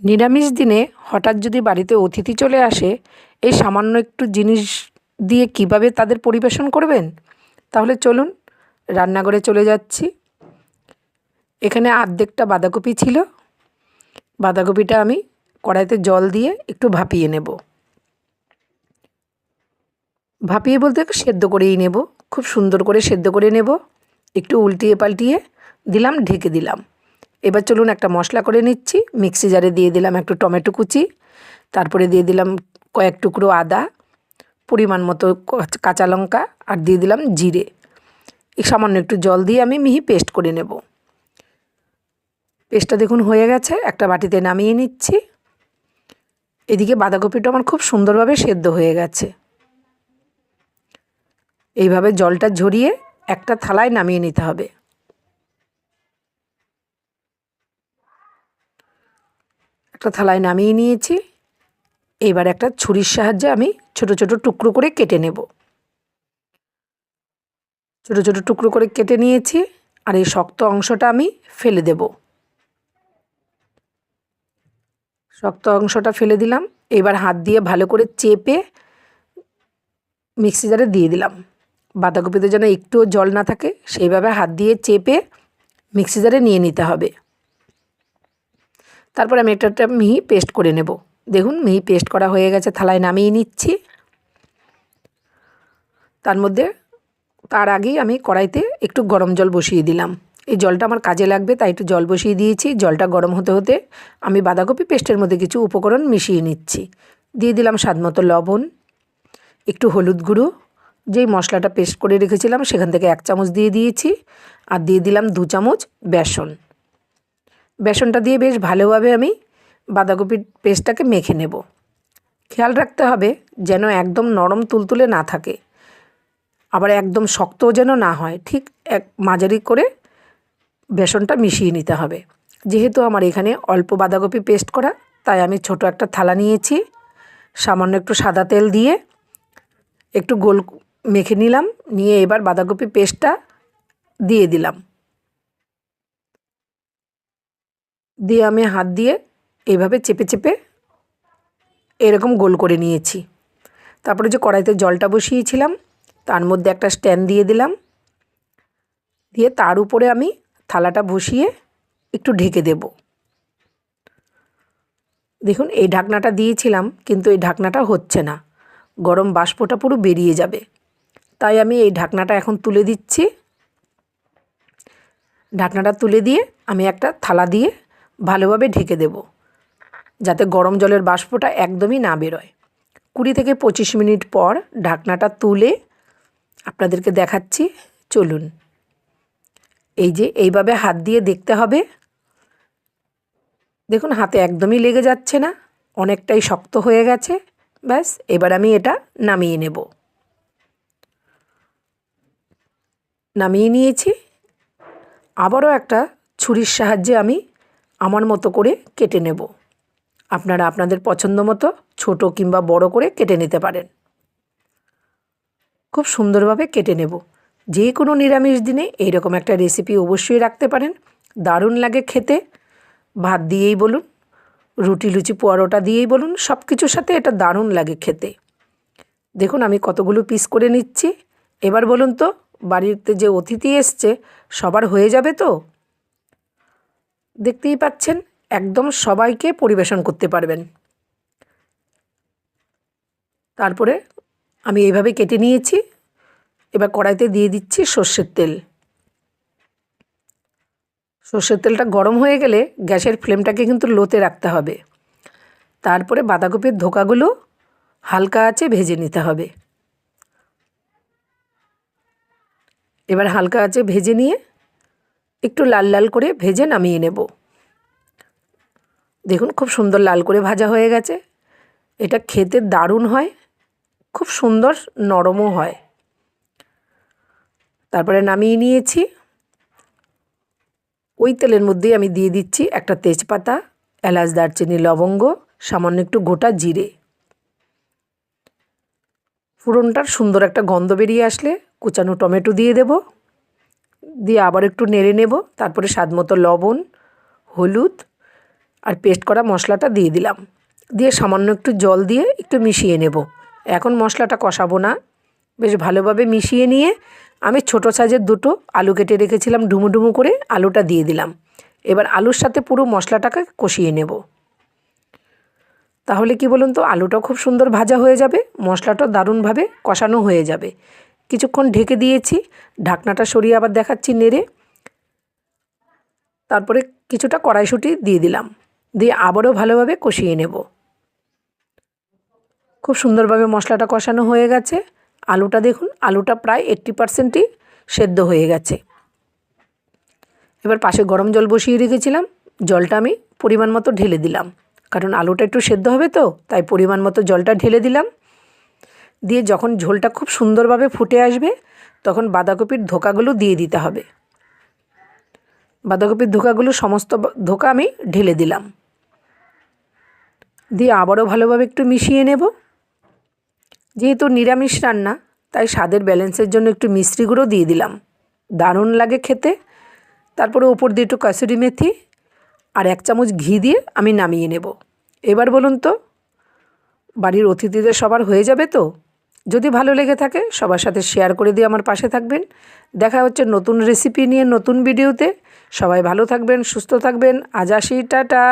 নিরামিষ দিনে হঠাৎ যদি বাড়িতে অতিথি চলে আসে, এই সামান্য একটু জিনিস দিয়ে কিভাবে তাদের পরিবেশন করবেন? তাহলে চলুন রান্নাঘরে চলে যাচ্ছি। এখানে অর্ধেকটা বাঁধাকপি ছিল। বাঁধাকপিটা আমি কড়াইতে জল দিয়ে একটু ভাপিয়ে নেব। ভাপিয়ে বলতে সেদ্ধ করেই নেব, খুব সুন্দর করে সেদ্ধ করে নেব। একটু উল্টিয়ে পাল্টিয়ে দিলাম, ঢেকে দিলাম। এবার চলুন একটা মশলা করে নিচ্ছি। মিক্সি জারে দিয়ে দিলাম একটু টমেটো কুচি, তারপরে দিয়ে দিলাম কয়েক টুকরো আদা, পরিমাণ মতো কাঁচা লঙ্কা, আর দিয়ে দিলাম জিরে। এই সামান্য একটু জল দিয়ে আমি মিহি পেস্ট করে নেব। পেস্টটা দেখুন হয়ে গেছে, একটা বাটিতে নামিয়ে নিচ্ছি। এদিকে বাঁধাকপিটা আমার খুব সুন্দরভাবে সেদ্ধ হয়ে গেছে। এইভাবে জলটা ঝরিয়ে একটা থালায় নামিয়ে নিতে হবে। একটা থালায় নামিয়ে নিয়েছি। এবার একটা ছুরির সাহায্যে আমি ছোট ছোট টুকরো করে কেটে নেব। ছোট ছোট টুকরো করে কেটে নিয়েছি, আর এই শক্ত অংশটা আমি ফেলে দেব। শক্ত অংশটা ফেলে দিলাম। এবার হাত দিয়ে ভালো করে চেপে মিক্সি জারে দিয়ে দিলাম। বাঁধাকপিতে যেন একটুও জল না থাকে সেইভাবে হাত দিয়ে চেপে মিক্সি জারে নিয়ে নিতে হবে। তারপরে আমি একটা মিহি পেস্ট করে নেব। দেখুন মিহি পেস্ট করা হয়ে গেছে, থালায় নামিয়ে নিচ্ছি। তার আগেই আমি কড়াইতে একটু গরম জল বসিয়ে দিলাম। এই জলটা আমার কাজে লাগবে, তাই একটু জল বসিয়ে দিয়েছি। জলটা গরম হতে হতে আমি বাঁধাকপি পেস্টের মধ্যে কিছু উপকরণ মিশিয়ে নিচ্ছি। দিয়ে দিলাম স্বাদমতো লবণ, একটু হলুদ গুঁড়ো, যেই মশলাটা পেস্ট করে রেখেছিলাম সেখান থেকে 1 চামচ দিয়ে দিয়েছি, আর দিয়ে দিলাম 2 চামচ বেসন। বেসনটা দিয়ে বেশ ভালোভাবে আমি বাঁধাকপির পেস্টটাকে মেখে নেব। খেয়াল রাখতে হবে যেন একদম নরম তুলতুলে না থাকে, আবার একদম শক্তও যেন না হয়, ঠিক এক মাঝারি করে বেসনটা মিশিয়ে নিতে হবে। যেহেতু আমার এখানে অল্প বাঁধাকপি পেস্ট করা, তাই আমি ছোট একটা থালা নিয়েছি। সামান্য একটু সাদা তেল দিয়ে একটু গোল মেখে নিলাম। নিয়ে এবার বাঁধাকপি পেস্টটা দিয়ে দিলাম। দিয়ে আমি হাত দিয়ে এইভাবে চেপে চেপে এরকম গোল করে নিয়েছি। তারপরে যে কড়াইতে জলটা বসিয়েছিলাম তার মধ্যে একটা স্ট্যান্ড দিয়ে দিলাম। দিয়ে তার উপরে আমি থালাটা বসিয়ে একটু ঢেকে দেব। দেখুন এই ঢাকনাটা দিয়েছিলাম, কিন্তু এই ঢাকনাটা হচ্ছে না, গরম বাষ্পটা পুরো বেরিয়ে যাবে। তাই আমি এই ঢাকনাটা এখন তুলে দিচ্ছি। ঢাকনাটা তুলে দিয়ে আমি একটা থালা দিয়ে ভালোভাবে ঢেকে দেব, যাতে গরম জলের বাষ্পটা একদমই না বেরোয়। 20 থেকে 25 মিনিট পর ঢাকনাটা তুলে আপনাদেরকে দেখাচ্ছি। চলুন, এই যে এইভাবে হাত দিয়ে দেখতে হবে। দেখুন হাতে একদমই লেগে যাচ্ছে না, অনেকটাই শক্ত হয়ে গেছে। ব্যাস, এবার আমি এটা নামিয়ে নেব। নামিয়ে নিয়েছি। আবারও একটা ছুরির সাহায্যে আমি আমার মতো করে কেটে নেব। আপনারা আপনাদের পছন্দ মতো ছোট কিংবা বড় করে কেটে নিতে পারেন। খুব সুন্দরভাবে কেটে নেব। যে কোনো নিরামিষ দিনে এইরকম একটা রেসিপি অবশ্যই রাখতে পারেন, দারুণ লাগে খেতে। ভাত দিয়েই বলুন, রুটি লুচি পরোটা দিয়েই বলুন, সব কিছুর সাথে এটা দারুণ লাগে খেতে। দেখুন আমি কতগুলো পিস করে নিচ্ছি। এবার বলুন তো, বাড়িতে যে অতিথি এসছে সবার হয়ে যাবে তো? দেখতেই পাচ্ছেন একদম সবাইকে পরিবেশন করতে পারবেন। তারপরে আমি এইভাবে কেটে নিয়েছি। এবার কড়াইতে দিয়ে দিচ্ছি সর্ষের তেল। সর্ষের তেলটা গরম হয়ে গেলে গ্যাসের ফ্লেমটাকে কিন্তু লোতে রাখতে হবে। তারপরে বাঁধাকপির ধোকাগুলো হালকা আঁচে ভেজে নিতে হবে। এবার হালকা আঁচে ভেজে নিয়ে একটু লাল লাল করে ভেজে নামিয়ে নেব। দেখুন খুব সুন্দর লাল করে ভাজা হয়ে গেছে। এটা খেতে দারুণ হয়, খুব সুন্দর নরমও হয়। তারপরে নামিয়ে নিয়েছি। ওই তেলের মধ্যেই আমি দিয়ে দিচ্ছি একটা তেজপাতা, এলাচ, দারচিনি, লবঙ্গ, সামান্য একটু গোটা জিরে। ফোড়নটার সুন্দর একটা গন্ধ বেরিয়ে আসলে কুচানো টমেটো দিয়ে দেব। দিয়ে আবার একটু নেড়ে নেব। তারপরে স্বাদমতো লবণ, হলুদ আর পেস্ট করা মশলাটা দিয়ে দিলাম, দিয়ে সামান্য একটু জল দিয়ে একটু মিশিয়ে নেব। এখন মশলাটা কষাবো না, বেশ ভালোভাবে মিশিয়ে নিয়ে আমি ছোটো সাইজের দুটো আলু কেটে রেখেছিলাম ডুমু ডুমু করে, আলুটা দিয়ে দিলাম। এবার আলুর সাথে পুরো মশলাটাকে কষিয়ে নেব। তাহলে কি বলুন তো, আলুটাও খুব সুন্দর ভাজা হয়ে যাবে, মশলাটাও দারুণভাবে কষানো হয়ে যাবে। কিছুক্ষণ ঢেকে দিয়েছি, ঢাকনাটা সরিয়ে আবার দেখাচ্ছি নেড়ে। তারপরে কিছুটা কড়াইশুঁটি দিয়ে দিলাম, দিয়ে আবারও ভালোভাবে কষিয়ে নেব। খুব সুন্দরভাবে মশলাটা কষানো হয়ে গেছে। আলুটা দেখুন, আলুটা প্রায় 80%ই সেদ্ধ হয়ে গেছে। এবার পাশে গরম জল বসিয়ে রেখেছিলাম, জলটা আমি পরিমাণ মতো ঢেলে দিলাম, কারণ আলুটা একটু সেদ্ধ হবে তো, তাই পরিমাণ মতো জলটা ঢেলে দিলাম। দিয়ে যখন ঝোলটা খুব সুন্দরভাবে ফুটে আসবে, তখন বাঁধাকপির ধোকাগুলো দিয়ে দিতে হবে। বাঁধাকপির ধোকাগুলো সমস্ত ধোকা আমি ঢেলে দিলাম, দিয়ে আবারও ভালোভাবে একটু মিশিয়ে নেব। যেহেতু নিরামিষ রান্না, তাই স্বাদের ব্যালেন্সের জন্য একটু মিষ্টি গুঁড়ো দিয়ে দিলাম, দারুণ লাগে খেতে। তারপরে ওপর দিয়ে একটু কাসুরি মেথি আর 1 চামচ ঘি দিয়ে আমি নামিয়ে নেব। এবার বলুন তো, বাড়ির অতিথিদের সবার হয়ে যাবে তো? যদি ভালো লেগে থাকে সবার সাথে শেয়ার করে দিয়ে আমার পাশে থাকবেন। দেখা হচ্ছে নতুন রেসিপি নিয়ে নতুন ভিডিওতে। সবাই ভালো থাকবেন, সুস্থ থাকবেন। আজ আসি, টাটা।